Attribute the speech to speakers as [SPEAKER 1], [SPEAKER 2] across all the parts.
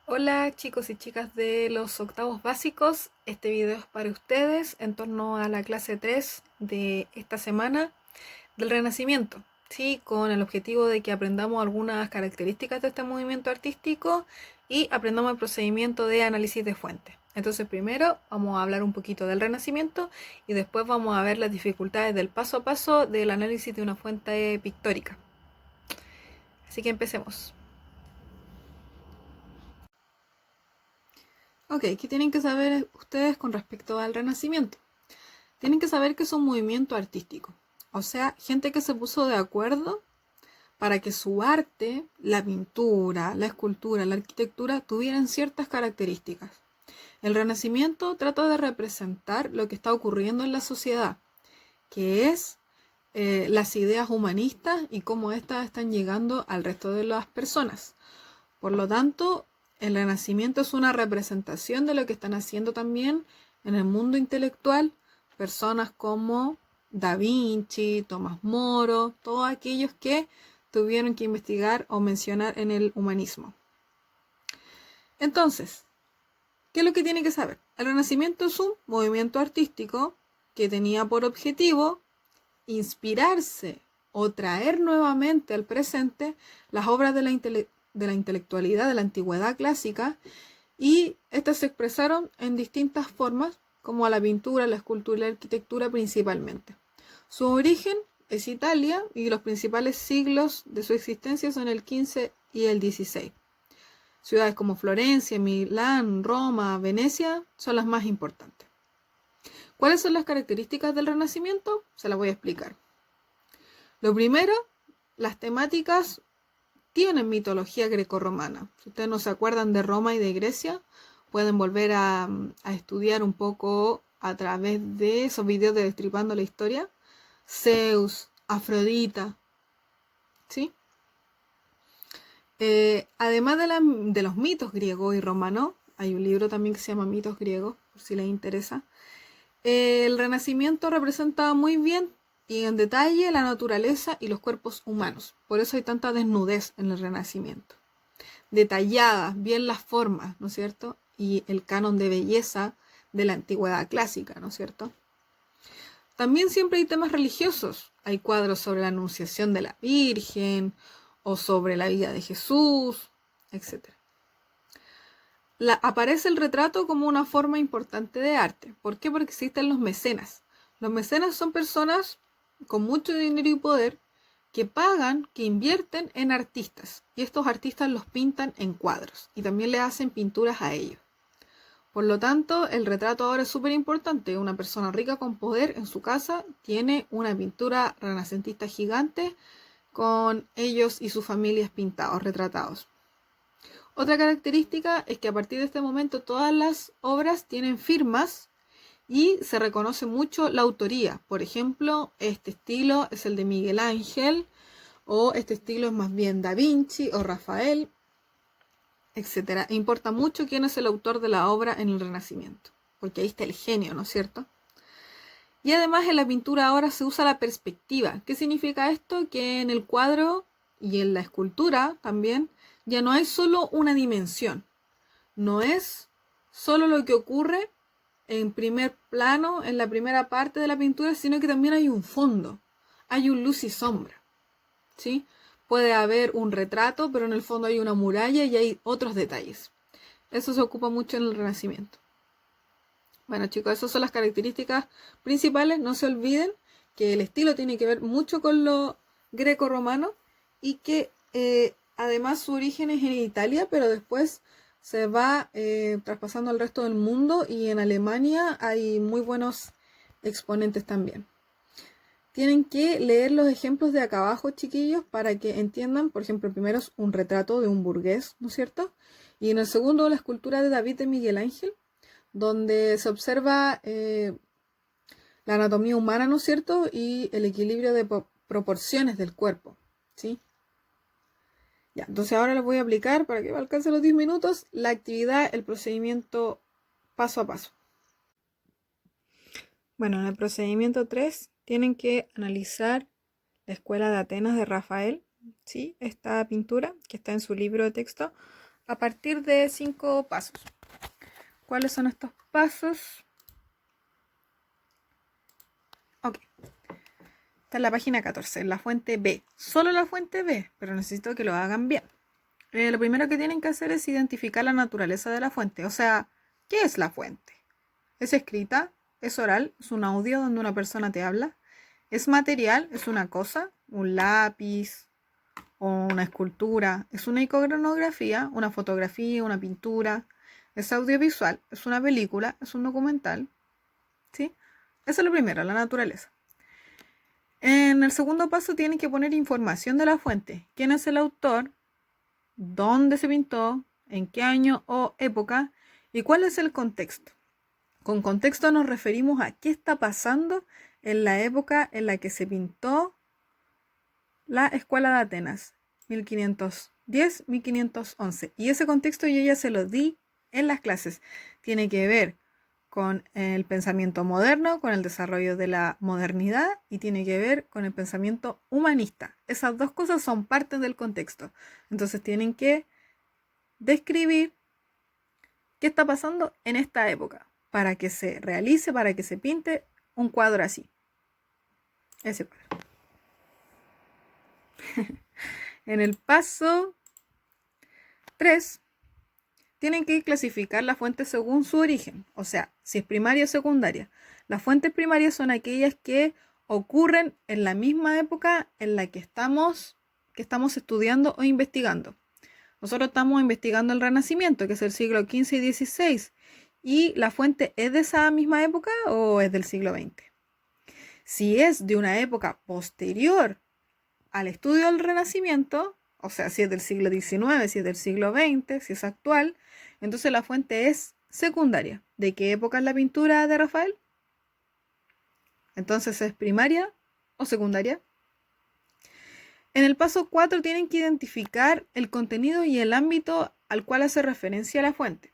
[SPEAKER 1] Hola chicos y chicas de los octavos básicos, este video es para ustedes en torno a la clase 3 de esta semana del Renacimiento, ¿sí? Con el objetivo de que aprendamos algunas características de este movimiento artístico y aprendamos el procedimiento de análisis de fuentes. Entonces primero vamos a hablar un poquito del Renacimiento y después vamos a ver las dificultades del paso a paso del análisis de una fuente pictórica. Así que empecemos. Ok, ¿qué tienen que saber ustedes con respecto al Renacimiento? Tienen que saber que es un movimiento artístico, o sea, gente que se puso de acuerdo para que su arte, la pintura, la escultura, la arquitectura tuvieran ciertas características. El Renacimiento trata de representar lo que está ocurriendo en la sociedad, que es las ideas humanistas y cómo éstas están llegando al resto de las personas. Por lo tanto, el Renacimiento es una representación de lo que están haciendo también en el mundo intelectual personas como Da Vinci, Tomás Moro, todos aquellos que tuvieron que investigar o mencionar en el humanismo. Entonces, ¿qué es lo que tiene que saber? El Renacimiento es un movimiento artístico que tenía por objetivo inspirarse o traer nuevamente al presente las obras de la intelectualidad de la antigüedad clásica, y estas se expresaron en distintas formas, como a la pintura, la escultura y la arquitectura principalmente. Su origen es Italia y los principales siglos de su existencia son el XV y el XVI. Ciudades como Florencia, Milán, Roma, Venecia son las más importantes. ¿Cuáles son las características del Renacimiento? Se las voy a explicar. Lo primero, las temáticas tienen mitología grecorromana. Si ustedes no se acuerdan de Roma y de Grecia, pueden volver a estudiar un poco a través de esos videos de Destripando la Historia. Zeus, Afrodita, ¿sí? Además de los mitos griegos y romanos, hay un libro también que se llama Mitos griegos, por si les interesa. El Renacimiento representa muy bien y en detalle la naturaleza y los cuerpos humanos. Por eso hay tanta desnudez en el Renacimiento. Detalladas, bien las formas, ¿no es cierto? Y el canon de belleza de la antigüedad clásica, ¿no es cierto? También siempre hay temas religiosos. Hay cuadros sobre la anunciación de la Virgen o sobre la vida de Jesús, etc. Aparece el retrato como una forma importante de arte. ¿Por qué? Porque existen los mecenas. Los mecenas son personas con mucho dinero y poder que pagan, que invierten en artistas. Y estos artistas los pintan en cuadros y también le hacen pinturas a ellos. Por lo tanto, el retrato ahora es súper importante. Una persona rica con poder en su casa tiene una pintura renacentista gigante con ellos y sus familias pintados, retratados. Otra característica es que a partir de este momento todas las obras tienen firmas y se reconoce mucho la autoría. Por ejemplo, este estilo es el de Miguel Ángel, o este estilo es más bien Da Vinci o Rafael, etc. E importa mucho quién es el autor de la obra en el Renacimiento, porque ahí está el genio, ¿no es cierto? Y además en la pintura ahora se usa la perspectiva. ¿Qué significa esto? Que en el cuadro y en la escultura también ya no hay solo una dimensión. No es solo lo que ocurre en primer plano, en la primera parte de la pintura, sino que también hay un fondo, hay un luz y sombra, ¿sí? Puede haber un retrato, pero en el fondo hay una muralla y hay otros detalles. Eso se ocupa mucho en el Renacimiento. Bueno, chicos, esas son las características principales. No se olviden que el estilo tiene que ver mucho con lo greco-romano y que además su origen es en Italia, pero después se va traspasando al resto del mundo, y en Alemania hay muy buenos exponentes también. Tienen que leer los ejemplos de acá abajo, chiquillos, para que entiendan. Por ejemplo, el primero es un retrato de un burgués, ¿no es cierto? Y en el segundo, la escultura de David de Miguel Ángel, donde se observa la anatomía humana, ¿no es cierto? Y el equilibrio de proporciones del cuerpo, ¿sí? Ya, entonces ahora les voy a aplicar, para que alcance los 10 minutos, la actividad, el procedimiento paso a paso. Bueno, en el procedimiento 3 tienen que analizar la escuela de Atenas de Rafael, ¿sí? Esta pintura que está en su libro de texto. a partir de 5 pasos. ¿Cuáles son estos pasos? Ok. Está en la página 14, en la fuente B. Solo la fuente B, pero necesito que lo hagan bien. Lo primero que tienen que hacer es identificar la naturaleza de la fuente. O sea, ¿qué es la fuente? ¿Es escrita? ¿Es oral? ¿Es un audio donde una persona te habla? ¿Es material? ¿Es una cosa? ¿Un lápiz? ¿O una escultura? ¿Es una iconografía? ¿Una fotografía? ¿Una pintura? ¿Es audiovisual? ¿Es una película? ¿Es un documental? ¿Sí? Eso es lo primero, la naturaleza. En el segundo paso tienen que poner información de la fuente. ¿Quién es el autor? ¿Dónde se pintó? ¿En qué año o época? ¿Y cuál es el contexto? Con contexto nos referimos a qué está pasando en la época en la que se pintó la escuela de Atenas, 1510-1511. Y ese contexto yo ya se lo di en las clases. Tiene que ver con el pensamiento moderno, con el desarrollo de la modernidad y tiene que ver con el pensamiento humanista. Esas dos cosas son parte del contexto. Entonces tienen que describir qué está pasando en esta época para que se realice, para que se pinte un cuadro así. Ese cuadro. En el paso 3 tienen que clasificar la fuente según su origen, o sea, si es primaria o secundaria. Las fuentes primarias son aquellas que ocurren en la misma época en la que estamos estudiando o investigando. Nosotros estamos investigando el Renacimiento, que es el siglo XV y XVI, y la fuente es de esa misma época o es del siglo XX. Si es de una época posterior al estudio del Renacimiento, o sea, si es del siglo XIX, si es del siglo XX, si es actual, entonces la fuente es secundaria. ¿De qué época es la pintura de Rafael? Entonces, ¿es primaria o secundaria? En el paso 4 tienen que identificar el contenido y el ámbito al cual hace referencia la fuente.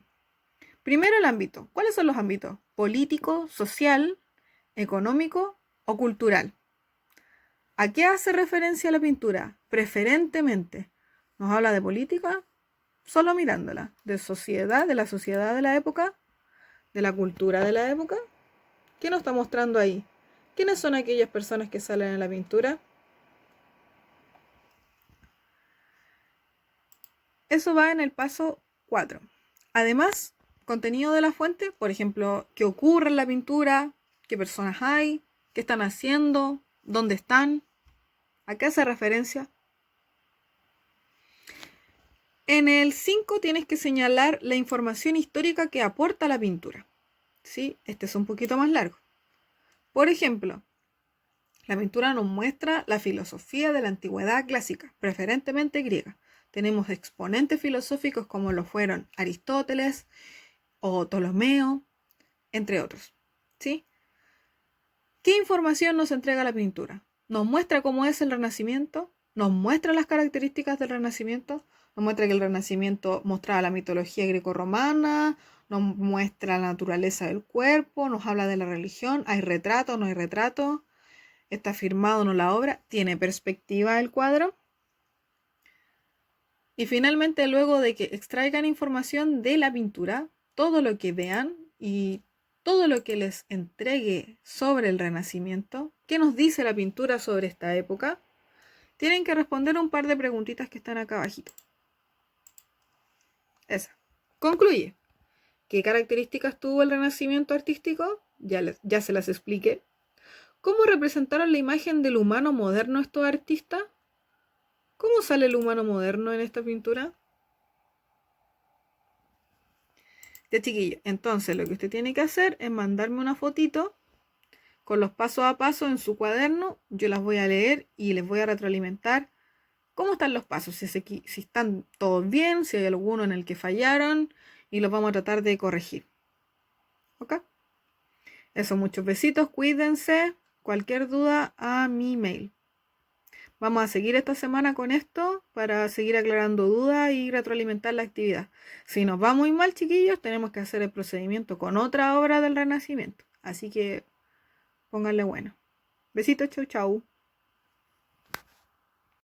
[SPEAKER 1] Primero el ámbito. ¿Cuáles son los ámbitos? Político, social, económico o cultural. ¿A qué hace referencia la pintura? Preferentemente. ¿Nos habla de política? Solo mirándola. ¿De sociedad? ¿De la sociedad de la época? ¿De la cultura de la época? ¿Qué nos está mostrando ahí? ¿Quiénes son aquellas personas que salen en la pintura? Eso va en el paso 4. Además, contenido de la fuente, por ejemplo, qué ocurre en la pintura, qué personas hay, qué están haciendo, dónde están, a qué hace referencia. En el 5 tienes que señalar la información histórica que aporta la pintura. ¿Sí? Este es un poquito más largo. Por ejemplo, la pintura nos muestra la filosofía de la antigüedad clásica, preferentemente griega. Tenemos exponentes filosóficos como lo fueron Aristóteles o Ptolomeo, entre otros. ¿Sí? ¿Qué información nos entrega la pintura? Nos muestra cómo es el Renacimiento, nos muestra las características del Renacimiento, nos muestra que el Renacimiento mostraba la mitología grecorromana, nos muestra la naturaleza del cuerpo, nos habla de la religión, hay retrato, no hay retrato, está firmado o no la obra, tiene perspectiva el cuadro. Y finalmente, luego de que extraigan información de la pintura, todo lo que vean y todo lo que les entregue sobre el Renacimiento, qué nos dice la pintura sobre esta época, tienen que responder un par de preguntitas que están acá abajito. Esa. Concluye. ¿Qué características tuvo el Renacimiento artístico? Ya se las expliqué. ¿Cómo representaron la imagen del humano moderno estos artistas? ¿Cómo sale el humano moderno en esta pintura? Ya, chiquillo, entonces lo que usted tiene que hacer es mandarme una fotito con los pasos a paso en su cuaderno. Yo las voy a leer y les voy a retroalimentar cómo están los pasos, si están todos bien, si hay alguno en el que fallaron y los vamos a tratar de corregir. ¿Ok? Eso, muchos besitos, cuídense. Cualquier duda a mi mail. Vamos a seguir esta semana con esto para seguir aclarando dudas y retroalimentar la actividad. Si nos va muy mal, chiquillos, tenemos que hacer el procedimiento con otra obra del Renacimiento. Así que pónganle bueno. Besitos, chau, chau.